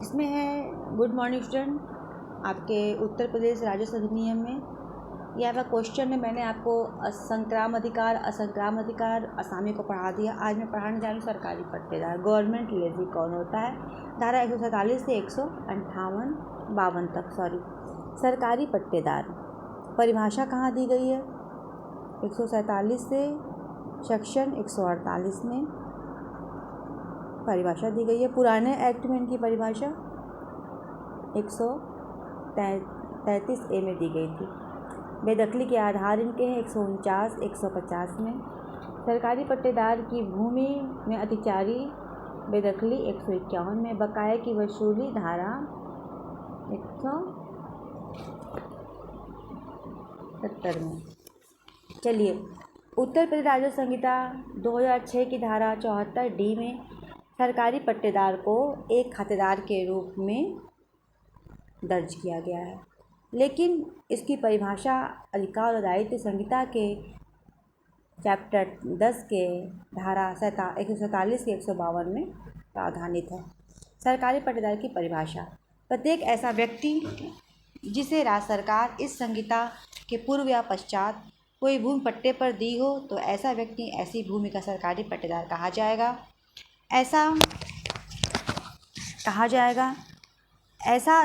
इसमें है good morning student. आपके उत्तर प्रदेश राजस्व अधिनियम में ये आपका क्वेश्चन है। मैंने आपको संक्राम अधिकार, असंक्राम अधिकार, असामी को पढ़ा दिया। आज मैं पढ़ाने जा रही हूँ सरकारी पट्टेदार, गवर्नमेंट लेजी कौन होता है। धारा 147 से 158-52 तक सरकारी पट्टेदार परिभाषा कहाँ दी गई है? 147 से सेक्शन 148 में परिभाषा दी गई है। पुराने एक्ट में इनकी परिभाषा 133A में दी गई थी। बेदखली के आधार इनके हैं 149, 150 में। सरकारी पट्टेदार की भूमि में अतिचारी बेदखली 151 में। बकाये की वसूली धारा 170 में। चलिए, उत्तर प्रदेश राजस्व संहिता 2006 की धारा 74D में सरकारी पट्टेदार को एक खातेदार के रूप में दर्ज किया गया है, लेकिन इसकी परिभाषा अधिकार और दायित्व संहिता के चैप्टर 10 के धारा 147 के 152 में प्रावधानित है। सरकारी पट्टेदार की परिभाषा: प्रत्येक ऐसा व्यक्ति जिसे राज्य सरकार इस संहिता के पूर्व या पश्चात कोई भूमि पट्टे पर दी हो, तो ऐसा व्यक्ति ऐसी भूमि का सरकारी पट्टेदार कहा जाएगा। ऐसा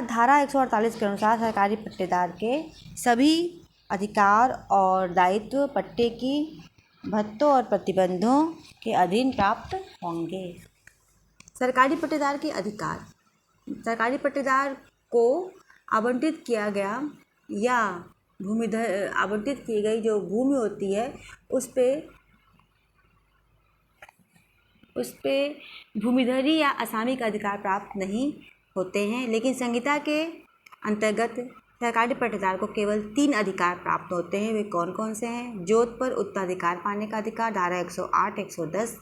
धारा 148 के अनुसार सरकारी पट्टेदार के सभी अधिकार और दायित्व पट्टे की भत्तों और प्रतिबंधों के अधीन प्राप्त होंगे। सरकारी पट्टेदार के अधिकार: सरकारी पट्टेदार को आवंटित किया गया या आवंटित की गई जो भूमि होती है उस पे भूमिधरी या असामी का अधिकार प्राप्त नहीं होते हैं, लेकिन संहिता के अंतर्गत सरकारी पट्टेदार को केवल 3 अधिकार प्राप्त होते हैं। वे कौन कौन से हैं? जोत पर उत्तराधिकार पाने का अधिकार धारा 108, 110।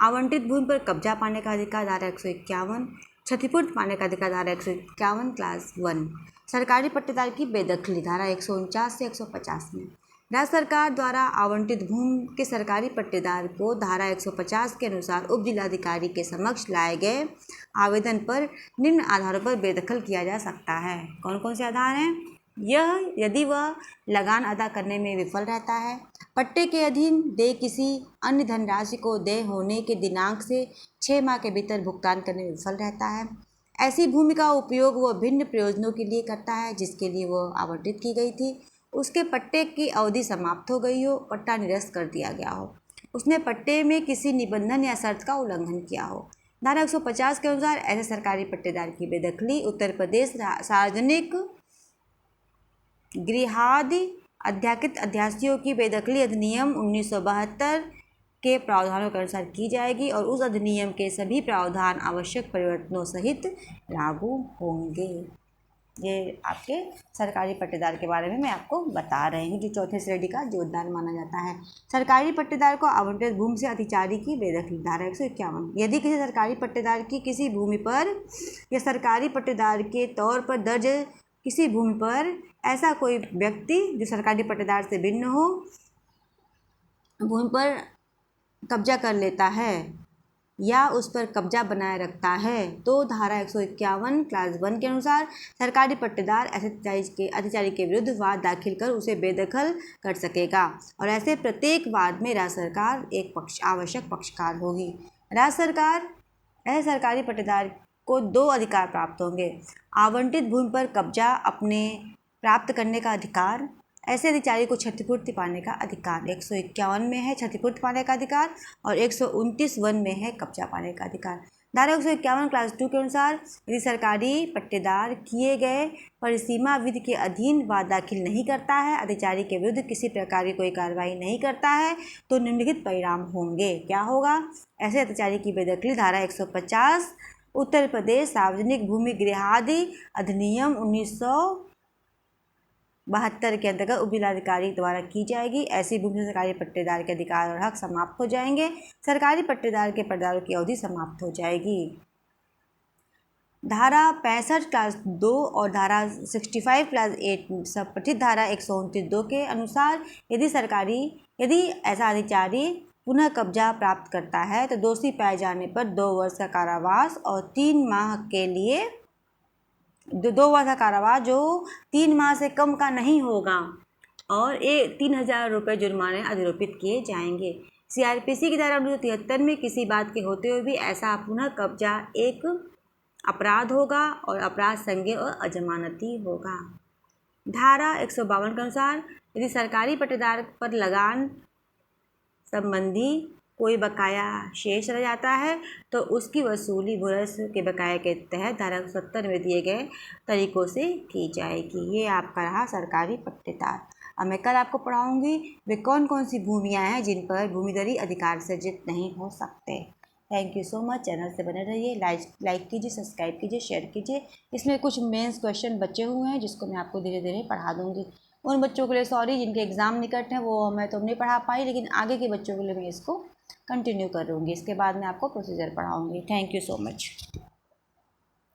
आवंटित भूमि पर कब्जा पाने का अधिकार धारा 151। क्षतिपूर्ति पाने का अधिकार धारा 151 क्लास 1। सरकारी पट्टेदार की बेदखली धारा 149 से 150 में। राज्य सरकार द्वारा आवंटित भूमि के सरकारी पट्टेदार को धारा 150 के अनुसार उप जिलाधिकारी के समक्ष लाए गए आवेदन पर निम्न आधारों पर बेदखल किया जा सकता है। कौन कौन से आधार हैं? यह यदि वह लगान अदा करने में विफल रहता है, पट्टे के अधीन देय किसी अन्य धनराशि को देय होने के दिनांक से 6 माह के भीतर भुगतान करने में विफल रहता है, ऐसी भूमि का उपयोग वह भिन्न प्रयोजनों के लिए करता है जिसके लिए वह आवंटित की गई थी, उसके पट्टे की अवधि समाप्त हो गई हो, पट्टा निरस्त कर दिया गया हो, उसने पट्टे में किसी निबंधन या शर्त का उल्लंघन किया हो। धारा 150 के अनुसार ऐसे सरकारी पट्टेदार की बेदखली उत्तर प्रदेश सार्वजनिक गृहादि अध्याकृत अध्यासियों की बेदखली अधिनियम 1972 के प्रावधानों के अनुसार की जाएगी और उस अधिनियम के सभी प्रावधान आवश्यक परिवर्तनों सहित लागू होंगे। ये आपके सरकारी पट्टेदार के बारे में मैं आपको बता रही हूँ, जो चौथे श्रेणी का जोतदार माना जाता है। सरकारी पट्टेदार को आवंटित भूमि से अतिचारी की बेदखली धारा 151। यदि किसी सरकारी पट्टेदार की किसी भूमि पर या सरकारी पट्टेदार के तौर पर दर्ज किसी भूमि पर ऐसा कोई व्यक्ति जो सरकारी पट्टेदार से भिन्न हो भूमि पर कब्जा कर लेता है या उस पर कब्जा बनाए रखता है, तो धारा 151 क्लास 1 के अनुसार सरकारी पट्टेदार ऐसे अतिचारी के विरुद्ध वाद दाखिल कर उसे बेदखल कर सकेगा और ऐसे प्रत्येक वाद में राज्य सरकार एक आवश्यक पक्षकार होगी। राज्य सरकार ऐसे सरकारी पट्टेदार को 2 अधिकार प्राप्त होंगे: आवंटित भूमि पर कब्जा अपने प्राप्त करने का अधिकार, ऐसे अधिचारी को क्षतिपूर्ति पाने का अधिकार। 151 में है क्षतिपूर्ति पाने का अधिकार और 129 में है कब्जा पाने का अधिकार। धारा 151 क्लास 2 के अनुसार यदि सरकारी पट्टेदार किए गए परिसीमा विधि के अधीन वाद दाखिल नहीं करता है, अधिचारी के विरुद्ध किसी प्रकार की कोई कार्रवाई नहीं करता है, तो निम्नलिखित परिणाम होंगे। क्या होगा? ऐसे अधिचारी की बेदखली धारा 150 उत्तर प्रदेश सार्वजनिक भूमि गृहादि अधिनियम 1972 के अंतर्गत उप जिलाधिकारी द्वारा की जाएगी। ऐसी भूमि से सरकारी पट्टेदार के अधिकार और हक समाप्त हो जाएंगे। सरकारी पट्टेदार के पट्टेदारों की अवधि समाप्त हो जाएगी। धारा 65 क्लास 2 और धारा 65 क्लास 8 सब पठित धारा 129(2) के अनुसार यदि ऐसा अधिचारी पुनः कब्जा प्राप्त करता है तो दोषी पाए जाने पर 2 वर्ष का कारावास और 3 माह के लिए 2 वर्ष का कारावास जो 3 माह से कम का नहीं होगा और 3,000 रुपये जुर्माने अधिरोपित किए जाएंगे। CRPC की धारा 1973 में किसी बात के होते हुए भी ऐसा पुनः कब्जा एक अपराध होगा और अपराध संज्ञेय और अजमानती होगा। धारा 152 के अनुसार यदि सरकारी पट्टेदार पर लगान संबंधी कोई बकाया शेष रह जाता है तो उसकी वसूली भूरस के बकाये के तहत धारा 70 में दिए गए तरीकों से की जाएगी। ये आपका रहा सरकारी पट्टेदार। अब मैं कल आपको पढ़ाऊंगी वे कौन कौन सी भूमियाँ हैं जिन पर भूमिधरी अधिकार सर्जित नहीं हो सकते। Thank you so much. Channel से बने रहिए, लाइक कीजिए, सब्सक्राइब कीजिए, शेयर कीजिए। इसमें कुछ मेंस क्वेश्चन बचे हुए हैं जिसको मैं आपको धीरे धीरे पढ़ा दूँगी। उन बच्चों के लिए सॉरी जिनके एग्ज़ाम निकट हैं, वो मैं तो नहीं पढ़ा पाई, लेकिन आगे के बच्चों के लिए मैं इसको कंटिन्यू करूँगी। इसके बाद मैं आपको प्रोसीजर पढ़ाऊँगी। Thank you so much.